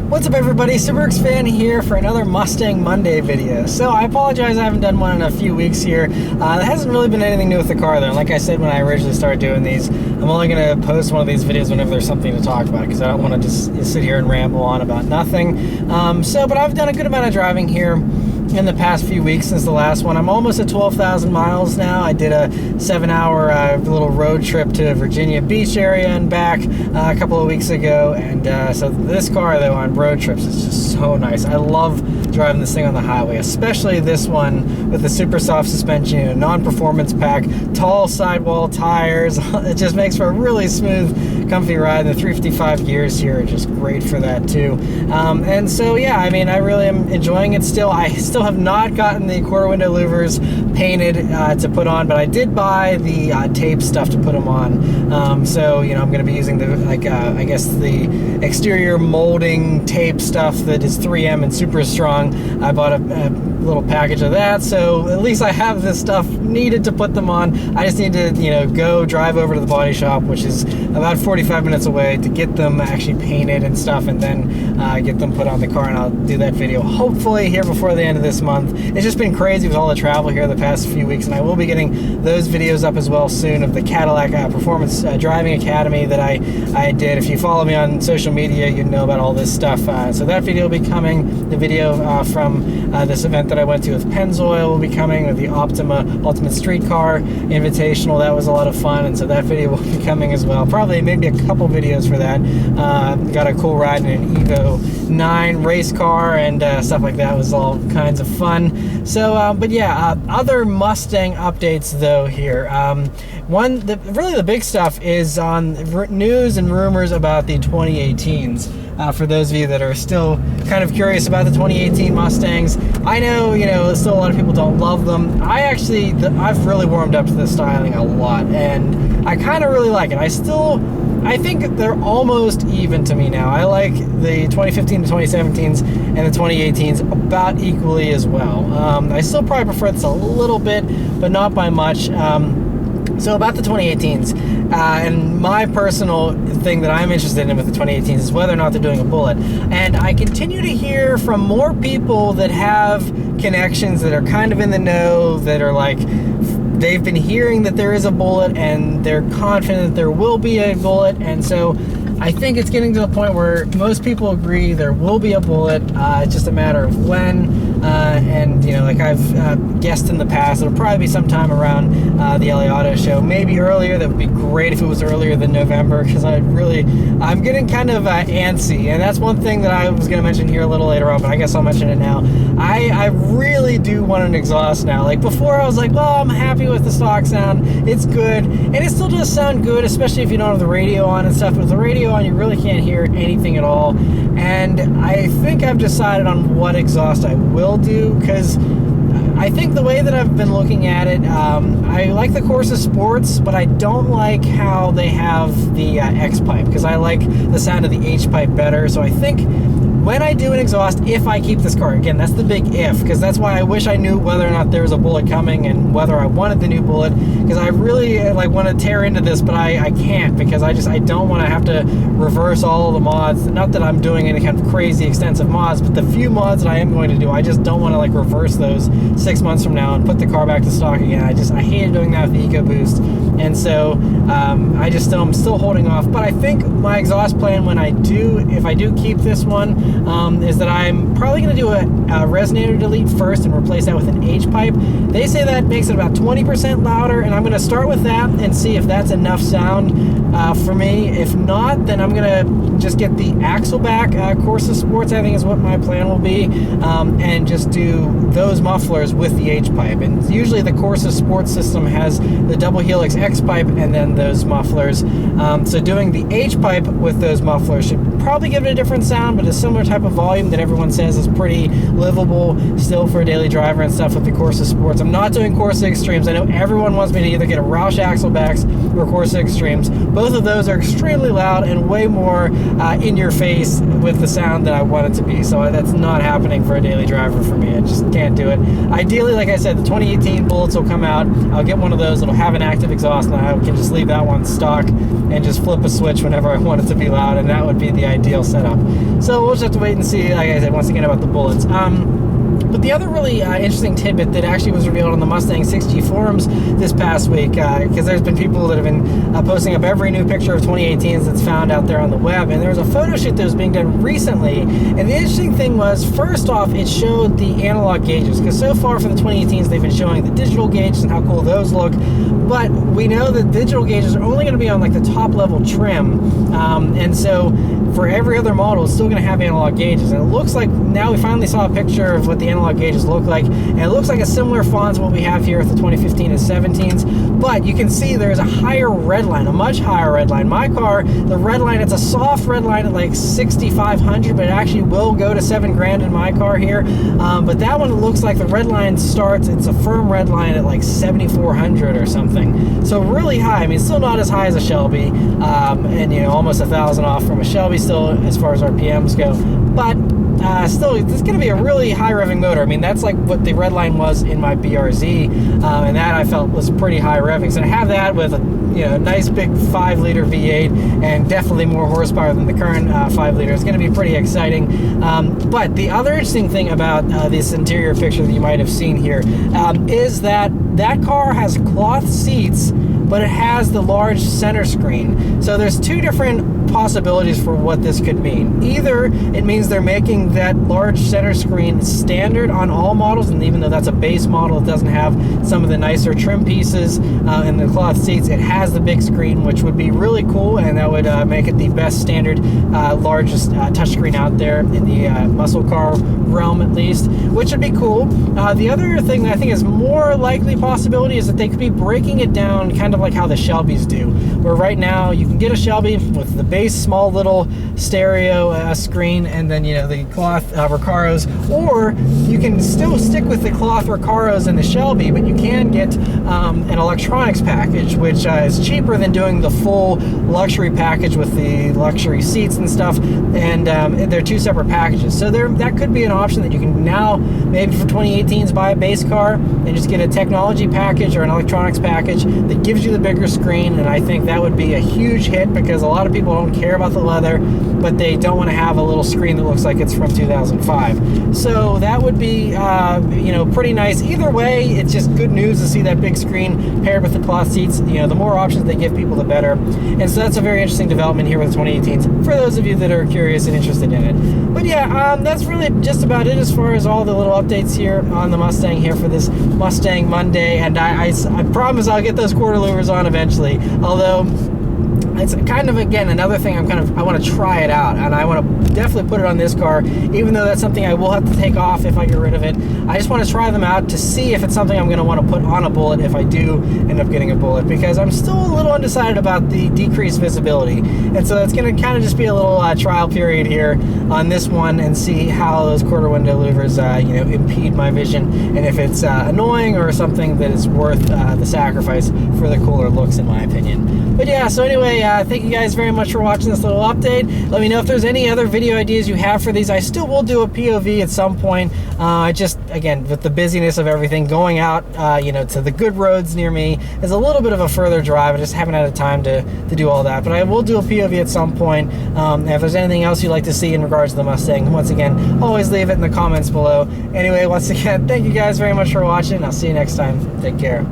What's up everybody, Superworks fan here for another Mustang Monday video. So I apologize I haven't done one in a few weeks here. There hasn't really been anything new with the car though. Like I said when I originally started doing these, I'm only going to post one of these videos whenever there's something to talk about because I don't want to just sit here and ramble on about nothing. But I've done a good amount of driving here in the past few weeks since the last one. I'm almost at 12,000 miles now. I did a 7-hour little road trip to Virginia Beach area and back a couple of weeks ago, and so this car though on road trips is just so nice. I love driving this thing on the highway, especially this one with the super soft suspension, non-performance pack, tall sidewall tires. It just makes for a really smooth, comfy ride. The 355 gears here are just great for that too. And so yeah, I mean, I really am enjoying it still. I still have not gotten the quarter window louvers painted to put on, but I did buy the tape stuff to put them on. So you know, I'm going to be using the I guess the exterior molding tape stuff that is 3M and super strong. I bought a little package of that, so at least I have this stuff needed to put them on. I just need to, you know, go drive over to the body shop, which is about 45 minutes away, to get them actually painted and stuff, and then get them put on the car, and I'll do that video hopefully here before the end of this month. It's just been crazy with all the travel here the past few weeks, and I will be getting those videos up as well soon of the Cadillac Performance Driving Academy that I did. If you follow me on social media, you know about all this stuff. So that video will be coming. The video from this event that I went to with Pennzoil will be coming, with the Optima Ultimate Streetcar Invitational. That was a lot of fun, and so that video will be coming as well. Probably maybe a couple videos for that. Got a cool ride in an Evo 9 race car and stuff like that. It was all kinds of fun. So, but yeah, other Mustang updates though here. Really the big stuff is on news and rumors about the 2018s. For those of you that are still kind of curious about the 2018 Mustangs, I know, you know, still a lot of people don't love them. I've really warmed up to the styling a lot, and I kind of really like it. I think they're almost even to me now. I like the 2015 to 2017s and the 2018s about equally as well. I still probably prefer this a little bit, but not by much. So about the 2018s, and my personal thing that I'm interested in with the 2018s is whether or not they're doing a bullet. And I continue to hear from more people that have connections, that are kind of in the know, that are like, they've been hearing that there is a bullet and they're confident that there will be a bullet. And so I think it's getting to the point where most people agree there will be a bullet. It's just a matter of when. And you know, like I've guessed in the past, it'll probably be sometime around the LA Auto Show, maybe earlier. That would be great if it was earlier than November, because I'm getting kind of antsy, and that's one thing that I was going to mention here a little later on, but I guess I'll mention it now. I really do want an exhaust now. Like before, I was like, well, I'm happy with the stock sound. It's good, and it still does sound good, especially if you don't have the radio on and stuff. But with the radio on, you really can't hear anything at all. And I think I've decided on what exhaust I will do, because I think the way that I've been looking at it, I like the Corsa Sports, but I don't like how they have the X-pipe, because I like the sound of the H-pipe better. So I think when I do an exhaust, if I keep this car, again, that's the big if, because that's why I wish I knew whether or not there was a bullet coming and whether I wanted the new bullet, because I really want to tear into this, but I can't, because I don't want to have to reverse all of the mods. Not that I'm doing any kind of crazy extensive mods, but the few mods that I am going to do, I just don't want to reverse those 6 months from now and put the car back to stock again. I hated doing that with the EcoBoost, and so I'm still holding off. But I think my exhaust plan, if I do keep this one, is that I'm probably going to do a resonator delete first and replace that with an H-pipe. They say that makes it about 20% louder, and I'm going to start with that and see if that's enough sound for me. If not, then I'm going to just get the Axleback Corsa Sports, I think is what my plan will be, and just do those mufflers with the H-pipe. And usually the Corsa Sports system has the double helix X-pipe and then those mufflers. So doing the H-pipe with those mufflers should probably give it a different sound, but a similar type of volume that everyone says is pretty livable still for a daily driver and stuff with the Corsa Sports. I'm not doing Corsa Extremes. I know everyone wants me to either get a Roush Axlebacks or Corsa Extremes. Both of those are extremely loud and way more in your face with the sound that I want it to be. So that's not happening for a daily driver for me. I just can't do it. Ideally, like I said, the 2018 Bullets will come out. I'll get one of those. It'll have an active exhaust, and I can just leave that one stock and just flip a switch whenever I want it to be loud, and that would be the ideal setup. So we'll just have to wait and see, like I said, once again, about the bullets. But the other really interesting tidbit that actually was revealed on the Mustang 6G forums this past week, because there's been people that have been posting up every new picture of 2018s that's found out there on the web, and there was a photo shoot that was being done recently, and the interesting thing was, first off, it showed the analog gauges, because so far for the 2018s they've been showing the digital gauges and how cool those look, but we know that digital gauges are only going to be on like the top level trim, and so for every other model it's still going to have analog gauges, and it looks like now we finally saw a picture of what the analog gauges look like, and it looks like a similar font to what we have here with the 2015 and 17s, but you can see there's a higher red line, a much higher red line. My car, the red line, it's a soft red line at like 6,500, but it actually will go to 7 grand in my car here, but that one looks like the red line starts, it's a firm red line at like 7,400 or something, so really high. I mean, still not as high as a Shelby, and you know, almost 1,000 off from a Shelby still as far as RPMs go, but still, it's going to be a really high revving motor. I mean, that's like what the red line was in my BRZ, and that I felt was pretty high revving. So to have that with a nice big 5-liter V8 and definitely more horsepower than the current 5-liter is going to be pretty exciting. But the other interesting thing about this interior picture that you might have seen here is that that car has cloth seats, but it has the large center screen. So there's two different possibilities for what this could mean. Either it means they're making that large center screen standard on all models, and even though that's a base model, it doesn't have some of the nicer trim pieces and the cloth seats, it has the big screen, which would be really cool, and that would make it the best standard largest touchscreen out there in the muscle car realm, at least, which would be cool. The other thing that I think is more likely possibility is that they could be breaking it down kind of like how the Shelbys do, where right now you can get a Shelby with the base small little stereo screen and then the cloth Recaros, or you can still stick with the cloth Recaros in the Shelby, but you can get an electronics package, which is cheaper than doing the full luxury package with the luxury seats and stuff, and they're two separate packages. So that could be an option that you can now, maybe for 2018s, buy a base car and just get a technology package or an electronics package that gives you the bigger screen, and I think that would be a huge hit because a lot of people don't care about the leather, but they don't want to have a little screen that looks like it's from 2005. So that would be pretty nice. Either way, it's just good news to see that big screen paired with the cloth seats. The more options they give people, the better. And so that's a very interesting development here with the 2018s for those of you that are curious and interested in it. But yeah, that's really just about it as far as all the little updates here on the Mustang here for this Mustang Monday. And I promise I'll get those quarter louvers on eventually, although it's kind of, again, another thing I want to try it out, and I want to definitely put it on this car, even though that's something I will have to take off if I get rid of it. I just want to try them out to see if it's something I'm going to want to put on a Bullet if I do end up getting a Bullet, because I'm still a little undecided about the decreased visibility, and so it's going to kind of just be a little trial period here on this one and see how those quarter window louvers impede my vision, and if it's annoying or something that is worth the sacrifice for the cooler looks, in my opinion. But yeah, so anyway, thank you guys very much for watching this little update. Let me know if there's any other video ideas you have for these. I still will do a POV at some point. Just, again, with the busyness of everything, going out, to the good roads near me is a little bit of a further drive. I just haven't had the time to do all that. But I will do a POV at some point. And if there's anything else you'd like to see in regards to the Mustang, once again, always leave it in the comments below. Anyway, once again, thank you guys very much for watching. I'll see you next time. Take care.